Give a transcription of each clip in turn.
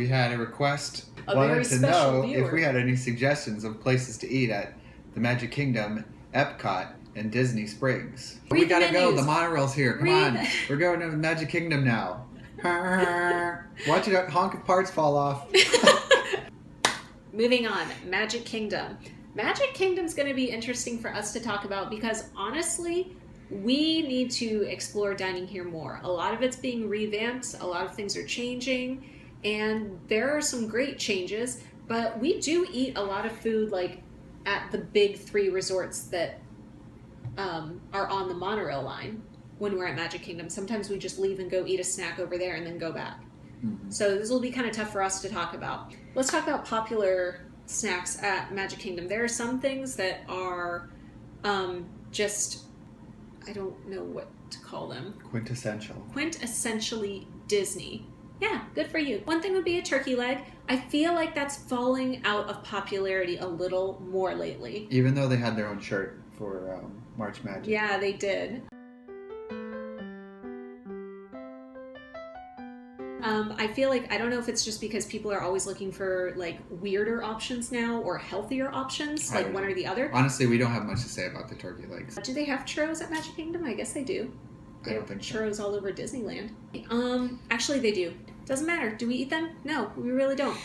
we had a request. Wanted to know if we had any suggestions of places to eat at the Magic Kingdom, Epcot, and Disney Springs. We gotta go. The monorail's here. Come on. We're going to the Magic Kingdom now. Watch it honk if parts fall off. Moving on. Magic Kingdom. Magic Kingdom's going to be interesting for us to talk about because honestly, we need to explore dining here more. A lot of it's being revamped. A lot of things are changing. And there are some great changes. But we do eat a lot of food like at the big 3 resorts that are on the monorail line when we're at Magic Kingdom. Sometimes we just leave and go eat a snack over there and then go back. Mm-hmm. So this will be kind of tough for us to talk about. Let's talk about popular snacks at Magic Kingdom. There are some things that are just, I don't know what to call them. Quintessentially Disney. Yeah, good for you. One thing would be a turkey leg. I feel like that's falling out of popularity a little more lately. Even though they had their own shirt for March Magic. Yeah, they did. I feel like, I don't know if it's just because people are always looking for like weirder options now or healthier options, like one or the other. Honestly, we don't have much to say about the turkey legs. Do they have churros at Magic Kingdom? I guess they do. I don't think churros all over Disneyland. Actually they do. Doesn't matter. Do we eat them? No, we really don't.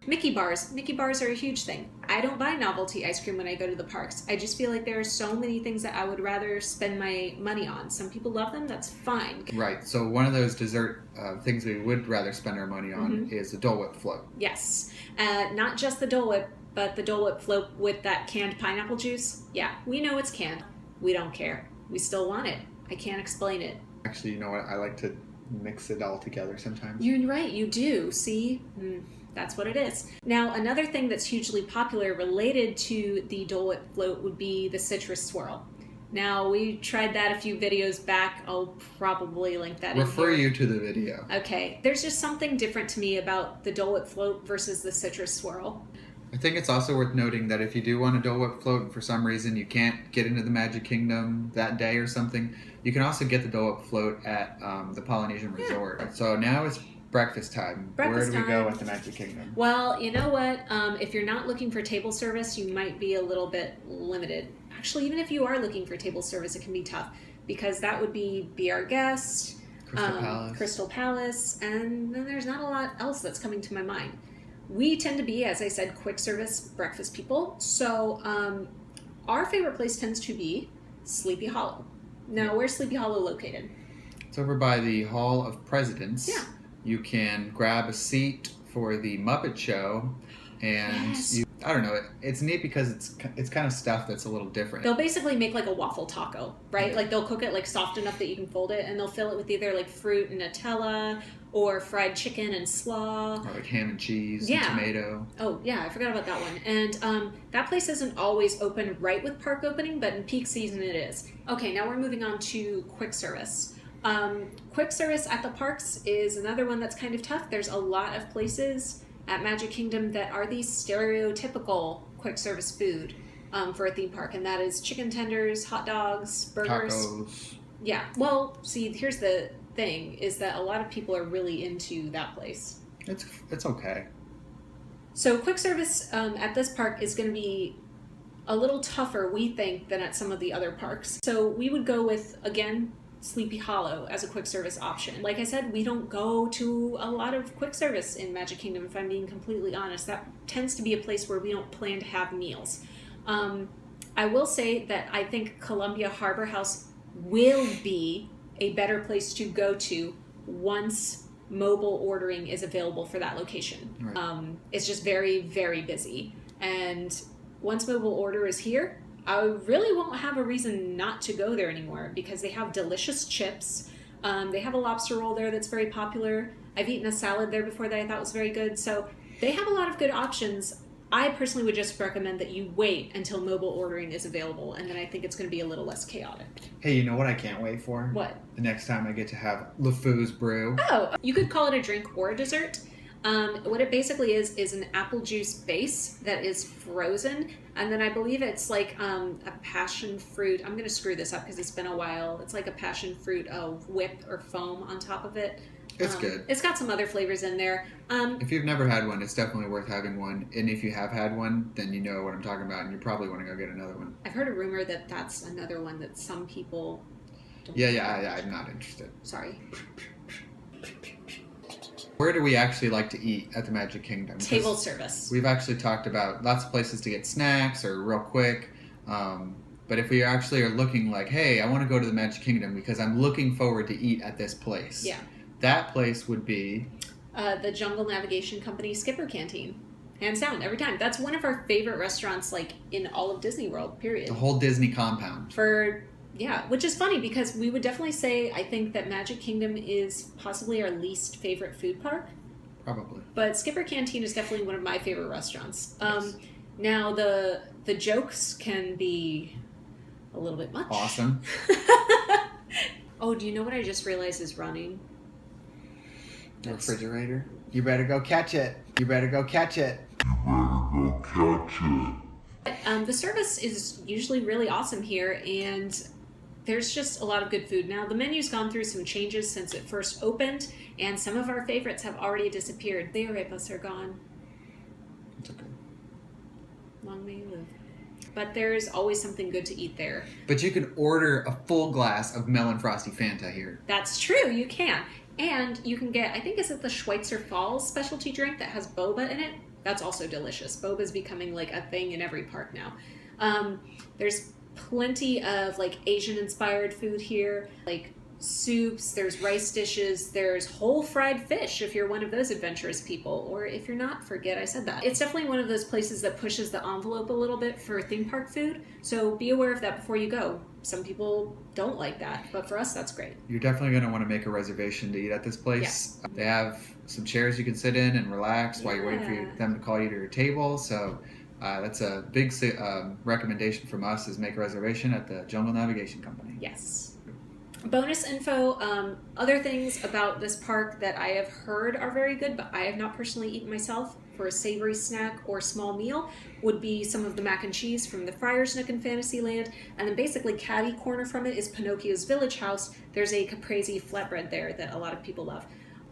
Mickey bars. Mickey bars are a huge thing. I don't buy novelty ice cream when I go to the parks. I just feel like there are so many things that I would rather spend my money on. Some people love them. That's fine. Right. So one of those dessert things we would rather spend our money on is the Dole Whip float. Yes. Not just the Dole Whip, but the Dole Whip float with that canned pineapple juice. Yeah, we know it's canned. We don't care. We still want it. I can't explain it. Actually, you know what? I like to mix it all together sometimes. You're right. You do. See? That's what it is. Now, another thing that's hugely popular related to the Dole Whip float would be the Citrus Swirl. Now, we tried that a few videos back. I'll probably link that in here. Refer you to the video. Okay. There's just something different to me about the Dole Whip float versus the Citrus Swirl. I think it's also worth noting that if you do want a Dole Whip float and for some reason you can't get into the Magic Kingdom that day or something, you can also get the Dole Whip float at the Polynesian Resort. So now it's breakfast time. Where do we go at the Magic Kingdom? Well, you know what? If you're not looking for table service, you might be a little bit limited. Actually, even if you are looking for table service, it can be tough because that would be Our Guest, Crystal Palace, and then there's not a lot else that's coming to my mind. We tend to be, as I said, quick service breakfast people. So our favorite place tends to be Sleepy Hollow. Now, where's Sleepy Hollow located? It's over by the Hall of Presidents. Yeah. You can grab a seat for the Muppet Show, and I don't know. It's neat because it's kind of stuff that's a little different. They'll basically make like a waffle taco, right? Yeah. Like they'll cook it like soft enough that you can fold it, and they'll fill it with either like fruit and Nutella or fried chicken and slaw. Or like ham and cheese and tomato. Oh, yeah, I forgot about that one. And that place isn't always open right with park opening, but in peak season it is. Okay, now we're moving on to quick service. Quick service at the parks is another one that's kind of tough. There's a lot of places at Magic Kingdom that are these stereotypical quick service food for a theme park, and that is chicken tenders, hot dogs, burgers. Tacos. Yeah, well, see, here's the thing, is that a lot of people are really into that place. It's okay. So quick service at this park is going to be a little tougher, we think, than at some of the other parks. So we would go with, again, Sleepy Hollow as a quick service option. Like I said, we don't go to a lot of quick service in Magic Kingdom, if I'm being completely honest. That tends to be a place where we don't plan to have meals. I will say that I think Columbia Harbor House will be a better place to go to once mobile ordering is available for that location. Right. It's just very, very busy. And once mobile order is here, I really won't have a reason not to go there anymore because they have delicious chips. They have a lobster roll there that's very popular. I've eaten a salad there before that I thought was very good. So they have a lot of good options. I personally would just recommend that you wait until mobile ordering is available, and then I think it's going to be a little less chaotic. Hey, you know what I can't wait for? What? The next time I get to have LeFou's brew. Oh, you could call it a drink or a dessert. What it basically is an apple juice base that is frozen, and then I believe it's like a passion fruit. I'm gonna screw this up because it's been a while. It's like a passion fruit whip or foam on top of it. It's good. It's got some other flavors in there. If you've never had one, it's definitely worth having one. And if you have had one, then you know what I'm talking about, and you probably want to go get another one. I've heard a rumor that that's another one that some people don't I'm not interested. Sorry. Where do we actually like to eat at the Magic Kingdom? Table service. We've actually talked about lots of places to get snacks or real quick. But if we actually are looking like, hey, I want to go to the Magic Kingdom because I'm looking forward to eat at this place. Yeah. That place would be... the Jungle Navigation Company Skipper Canteen. Hands down, every time. That's one of our favorite restaurants, like, in all of Disney World, period. The whole Disney compound. Which is funny because we would definitely say, I think that Magic Kingdom is possibly our least favorite food park. Probably. But Skipper Canteen is definitely one of my favorite restaurants. Yes. Now, the jokes can be a little bit much. Awesome. Oh, do you know what I just realized is running? The refrigerator. You better go catch it. You better go catch it. The service is usually really awesome here, and there's just a lot of good food. Now, the menu's gone through some changes since it first opened, and some of our favorites have already disappeared. The arepas are gone. It's okay. Long may you live. But there's always something good to eat there. But you can order a full glass of melon frosty Fanta here. That's true, you can. And you can get, I think, is it the Schweitzer Falls specialty drink that has boba in it? That's also delicious. Boba is becoming like a thing in every park now. There's plenty of like Asian-inspired food here, like soups, there's rice dishes, there's whole fried fish if you're one of those adventurous people, or if you're not, forget I said that. It's definitely one of those places that pushes the envelope a little bit for theme park food, so be aware of that before you go. Some people don't like that, but for us, that's great. You're definitely going to want to make a reservation to eat at this place. Yeah. They have some chairs you can sit in and relax while you're waiting for them to call you to your table, so that's a big recommendation from us, is make a reservation at the Jungle Navigation Company. Yes. Bonus info, other things about this park that I have heard are very good, but I have not personally eaten myself for a savory snack or small meal, would be some of the mac and cheese from the Friar's Nook in Fantasyland, and then basically catty corner from it is Pinocchio's Village House. There's a Caprese flatbread there that a lot of people love.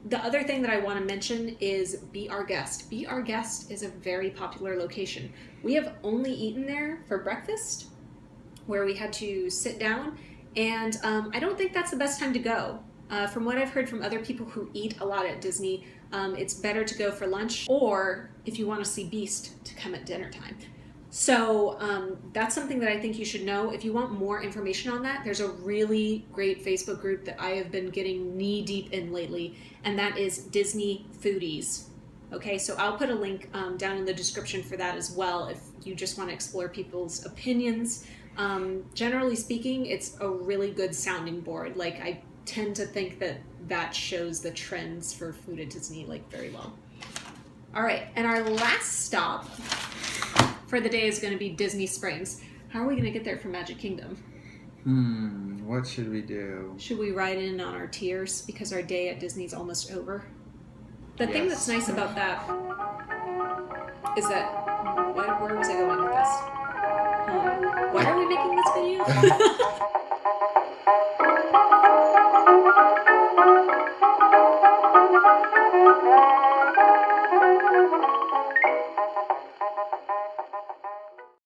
The other thing that I want to mention is Be Our Guest. Be Our Guest is a very popular location. We have only eaten there for breakfast, where we had to sit down, and I don't think that's the best time to go. From what I've heard from other people who eat a lot at Disney, it's better to go for lunch, or if you want to see Beast, to come at dinner time. So that's something that I think you should know. If you want more information on that, there's a really great Facebook group that I have been getting knee deep in lately, and that is Disney Foodies. Okay, so I'll put a link down in the description for that as well if you just want to explore people's opinions. Generally speaking, it's a really good sounding board. Like, I tend to think that that shows the trends for food at Disney like very well. All right, and our last stop for the day is going to be Disney Springs. How are we going to get there from Magic Kingdom? What should we do? Should we ride in on our tears because our day at Disney's almost over? The thing that's nice about that is that, where was I going with this? Why are we making this video?